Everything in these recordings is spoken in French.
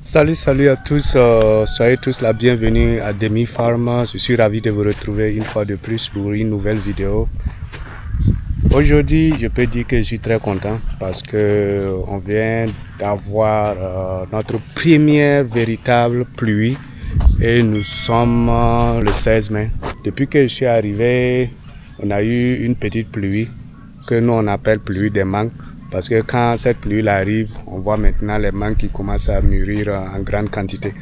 Salut à tous, soyez tous la bienvenue à Demi Farm. Je suis ravi de vous retrouver une fois de plus pour une nouvelle vidéo. Aujourd'hui, je peux dire que je suis très content parce que on vient d'avoir notre première véritable pluie et nous sommes le 16 mai. Depuis que je suis arrivé, on a eu une petite pluie que nous on appelle pluie des mangues. Parce que quand cette pluie arrive, on voit maintenant les mangues qui commencent à mûrir en grande quantité.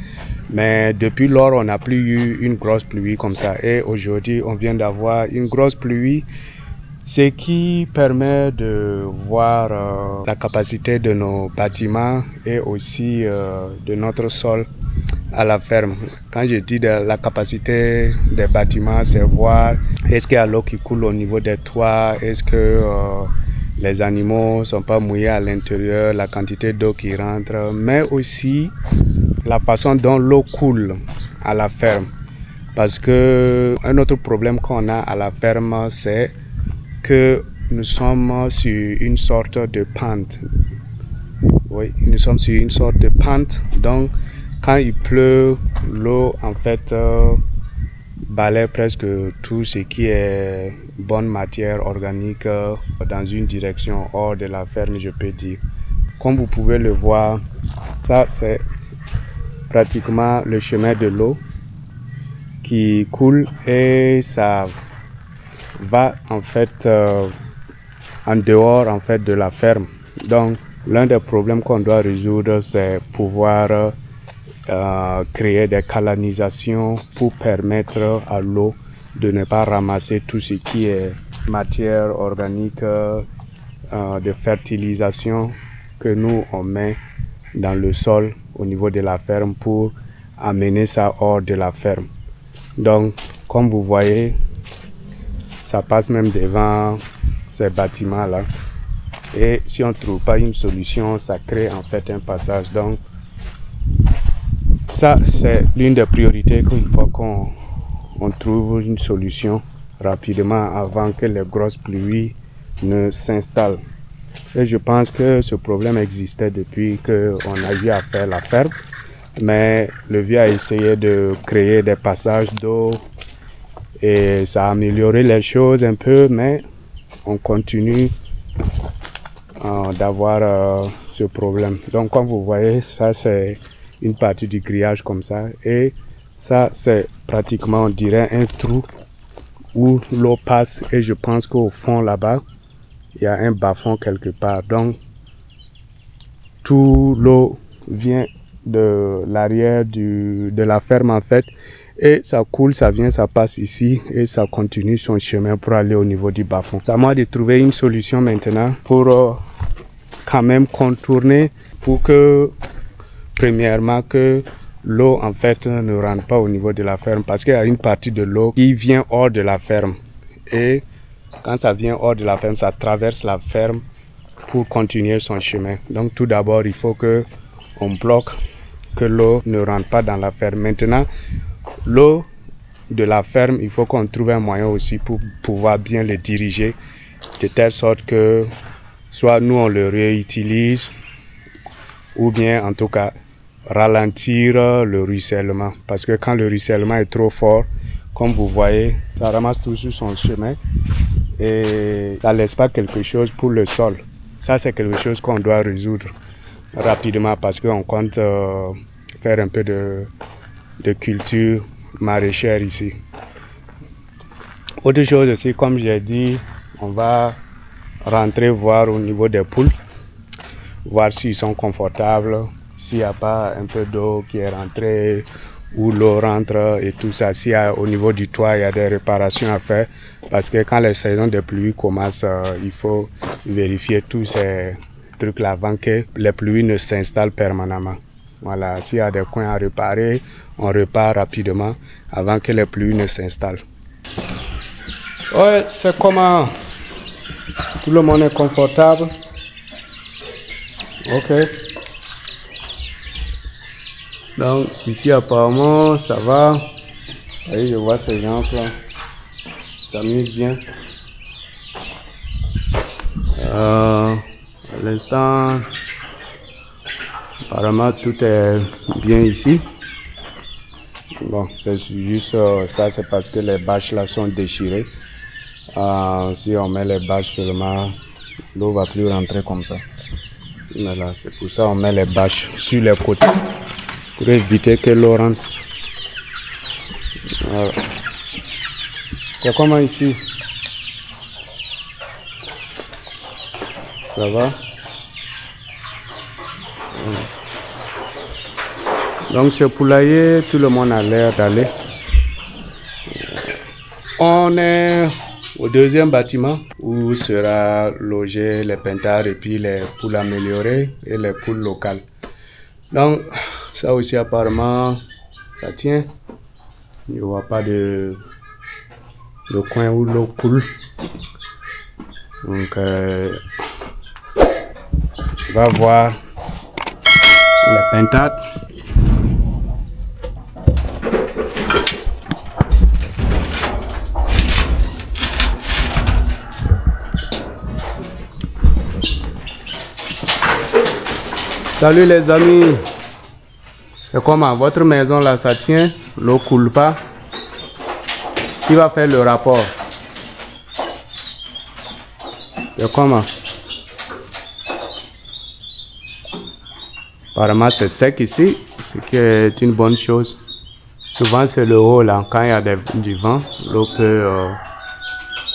Mais depuis lors, on n'a plus eu une grosse pluie comme ça. Et aujourd'hui, on vient d'avoir une grosse pluie, ce qui permet de voir la capacité de nos bâtiments et aussi de notre sol à la ferme. Quand je dis de la capacité des bâtiments, c'est voir est-ce qu'il y a l'eau qui coule au niveau des toits, est-ce que les animaux ne sont pas mouillés à l'intérieur, la quantité d'eau qui rentre, mais aussi la façon dont l'eau coule à la ferme. Parce que un autre problème qu'on a à la ferme, c'est que nous sommes sur une sorte de pente. Oui, nous sommes sur une sorte de pente. Donc, quand il pleut, l'eau, en fait, balaie presque tout ce qui est bonne matière organique dans une direction hors de la ferme, je peux dire. Comme vous pouvez le voir, ça c'est pratiquement le chemin de l'eau qui coule et ça va en fait en dehors en fait de la ferme. Donc l'un des problèmes qu'on doit résoudre, c'est pouvoir créer des canalisations pour permettre à l'eau de ne pas ramasser tout ce qui est matière organique de fertilisation que nous on met dans le sol au niveau de la ferme pour amener ça hors de la ferme. Donc comme vous voyez, ça passe même devant ces bâtiments là et si on ne trouve pas une solution, ça crée en fait un passage. Donc ça, c'est l'une des priorités qu'il faut qu'on trouve une solution rapidement avant que les grosses pluies ne s'installent. Et je pense que ce problème existait depuis qu'on a eu à faire la ferme. Mais le vieux a essayé de créer des passages d'eau et ça a amélioré les choses un peu, mais on continue d'avoir ce problème. Donc comme vous voyez, ça c'est une partie du grillage comme ça et ça c'est pratiquement on dirait un trou où l'eau passe et je pense qu'au fond là-bas il y a un bas-fond quelque part. Donc tout l'eau vient de l'arrière de la ferme en fait et ça coule, ça vient, ça passe ici et ça continue son chemin pour aller au niveau du bas-fond. C'est à moi de trouver une solution maintenant pour quand même contourner pour que premièrement que l'eau en fait ne rentre pas au niveau de la ferme parce qu'il y a une partie de l'eau qui vient hors de la ferme et quand ça vient hors de la ferme, ça traverse la ferme pour continuer son chemin. Donc tout d'abord, il faut que on bloque que l'eau ne rentre pas dans la ferme. Maintenant, l'eau de la ferme, il faut qu'on trouve un moyen aussi pour pouvoir bien le diriger de telle sorte que soit nous on le réutilise ou bien en tout cas ralentir le ruissellement parce que quand le ruissellement est trop fort, comme vous voyez, ça ramasse tout sur son chemin et ça laisse pas quelque chose pour le sol. Ça c'est quelque chose qu'on doit résoudre rapidement parce qu'on compte faire un peu de culture maraîchère ici. Autre chose aussi, comme j'ai dit, on va rentrer voir au niveau des poules, voir s'ils sont confortables, s'il n'y a pas un peu d'eau qui est rentrée, où l'eau rentre et tout ça. Si au niveau du toit, il y a des réparations à faire, parce que quand les saisons de pluie commencent, il faut vérifier tous ces trucs-là avant que les pluies ne s'installent permanemment. Voilà, s'il y a des coins à réparer, on répare rapidement avant que les pluies ne s'installent. Ouais, c'est comment tout le monde est confortable. Ok. Donc ici apparemment ça va. Et je vois ces gens là s'amusent bien. À l'instant Apparemment, tout est bien ici. Bon, c'est juste ça, c'est parce que les bâches là sont déchirées. Si on met les bâches seulement, l'eau va plus rentrer comme ça. Voilà, c'est pour ça qu'on met les bâches sur les côtés pour éviter que l'eau rentre. Voilà. C'est comment ici? Ça va? Donc ce poulailler, tout le monde a l'air d'aller. On est au deuxième bâtiment où sera logé les pintards et puis les poules améliorées et les poules locales. Donc ça aussi apparemment ça tient. Il n'y aura pas de coin où l'eau coule. Donc on va voir les pintards. Salut les amis, c'est comment votre maison là, ça tient, l'eau coule pas? Qui va faire le rapport? C'est comment? Apparemment c'est sec ici, ce qui est une bonne chose. Souvent c'est le haut là, quand il y a du vent, l'eau peut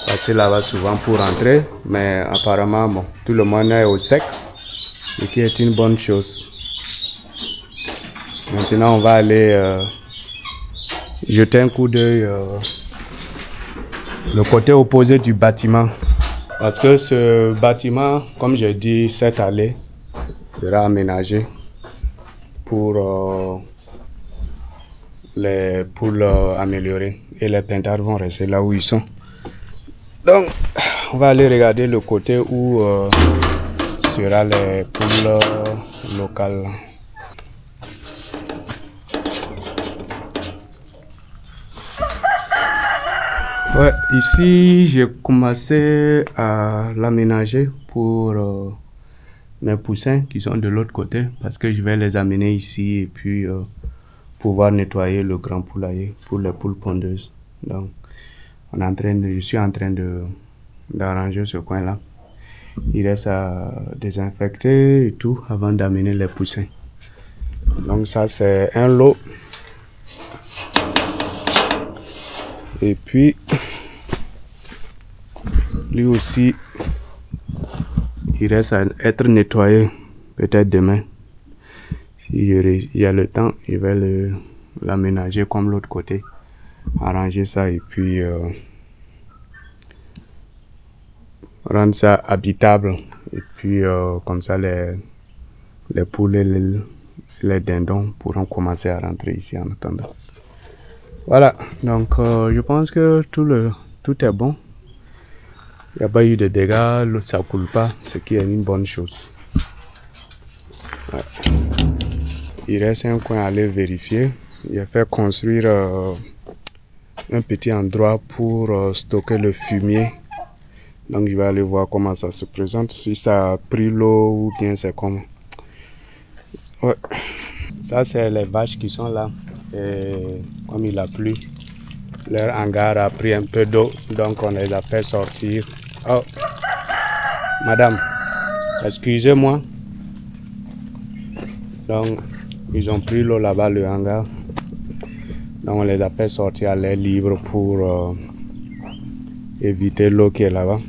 passer là-bas souvent pour rentrer, mais apparemment bon, tout le monde est au sec. Ce qui est une bonne chose. Maintenant, on va aller jeter un coup d'œil le côté opposé du bâtiment. Parce que ce bâtiment, comme j'ai dit, cette allée sera aménagée pour les poules améliorées. Et les pintards vont rester là où ils sont. Donc, on va aller regarder le côté où sera les poules locales. Ouais, ici j'ai commencé à l'aménager pour mes poussins qui sont de l'autre côté parce que je vais les amener ici et puis pouvoir nettoyer le grand poulailler pour les poules pondeuses. Donc je suis en train d'arranger ce coin là. Il reste à désinfecter et tout avant d'amener les poussins. Donc ça c'est un lot. Et puis lui aussi il reste à être nettoyé peut-être demain. S'il y a le temps, je vais l'aménager comme l'autre côté. Arranger ça et puis rendre ça habitable et puis comme ça les poules et les dindons pourront commencer à rentrer ici en attendant. Voilà, donc je pense que tout est bon. Il n'y a pas eu de dégâts, l'eau ça coule pas, ce qui est une bonne chose. Ouais. Il reste un coin à aller vérifier. J'ai fait construire un petit endroit pour stocker le fumier. Donc je vais aller voir comment ça se présente, si ça a pris l'eau ou bien c'est comment. Ouais. Ça c'est les vaches qui sont là. Et comme il a plu, leur hangar a pris un peu d'eau, donc on les a fait sortir. Oh, madame, excusez-moi. Donc ils ont pris l'eau là-bas, le hangar. Donc on les a fait sortir à l'air libre pour éviter l'eau qui est là-bas.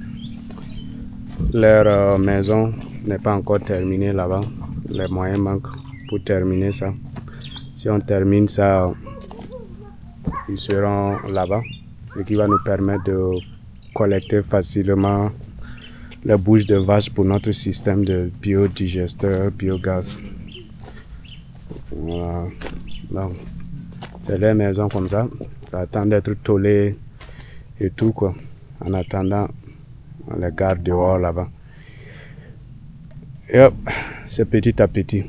Leur maison n'est pas encore terminée là-bas. Les moyens manquent pour terminer ça. Si on termine ça, ils seront là-bas. Ce qui va nous permettre de collecter facilement les bouches de vache pour notre système de biodigesteur, biogaz. Voilà. Donc, c'est les maisons comme ça. Ça attend d'être tollé et tout quoi. En attendant, on les garde dehors là-bas. Et hop, c'est petit à petit.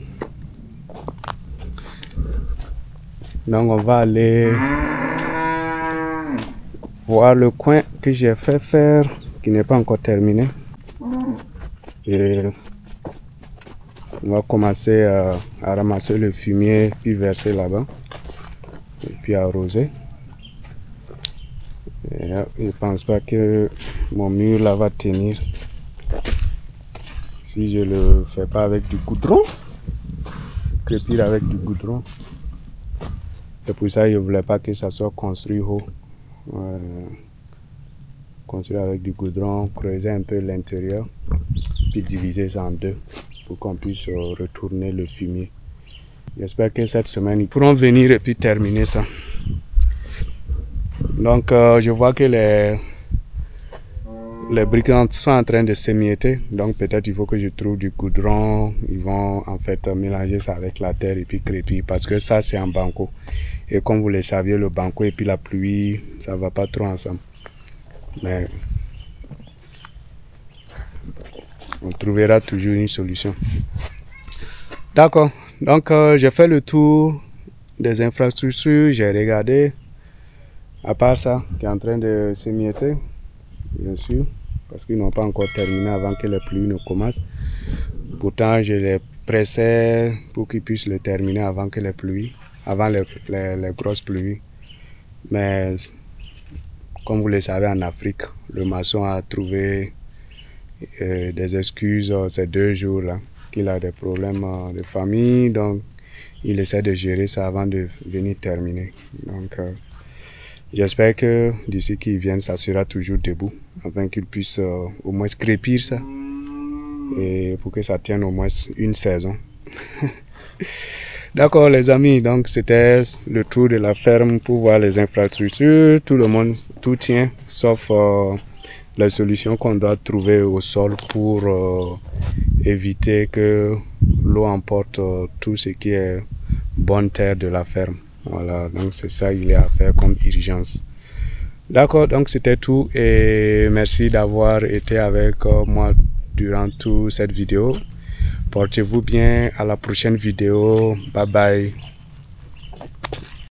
Donc on va aller voir le coin que j'ai fait faire, qui n'est pas encore terminé. Et On va commencer à ramasser le fumier, puis verser là-bas. Et puis arroser. Et là, je ne pense pas que mon mur là va tenir. Si je le fais pas avec du goudron. Crépir avec du goudron. C'est pour ça que je ne voulais pas que ça soit construit haut. Construire avec du goudron, creuser un peu l'intérieur, puis diviser ça en deux pour qu'on puisse retourner le fumier. J'espère que cette semaine ils pourront venir et puis terminer ça. Donc je vois que les briques sont en train de s'émietter, donc peut-être il faut que je trouve du goudron. Ils vont en fait mélanger ça avec la terre et puis crépir, parce que ça c'est en banco. Et comme vous le saviez, le banco et puis la pluie, ça va pas trop ensemble. Mais on trouvera toujours une solution. D'accord, donc j'ai fait le tour des infrastructures, j'ai regardé, à part ça qui est en train de s'émietter, bien sûr, parce qu'ils n'ont pas encore terminé avant que les pluies ne commencent. Pourtant, je les pressais pour qu'ils puissent le terminer avant que les pluies, avant les grosses pluies. Mais comme vous le savez, en Afrique, le maçon a trouvé des excuses ces 2 jours-là, qu'il a des problèmes de famille, donc il essaie de gérer ça avant de venir terminer. Donc j'espère que d'ici qu'ils viennent, ça sera toujours debout, afin qu'ils puissent au moins crépir ça, et pour que ça tienne au moins une saison. D'accord les amis, donc c'était le tour de la ferme pour voir les infrastructures. Tout le monde, tout tient, sauf les solutions qu'on doit trouver au sol pour éviter que l'eau emporte tout ce qui est bonne terre de la ferme. Voilà, donc c'est ça qu'il y a à faire comme urgence. D'accord, donc c'était tout et merci d'avoir été avec moi durant toute cette vidéo. Portez-vous bien, à la prochaine vidéo. Bye bye.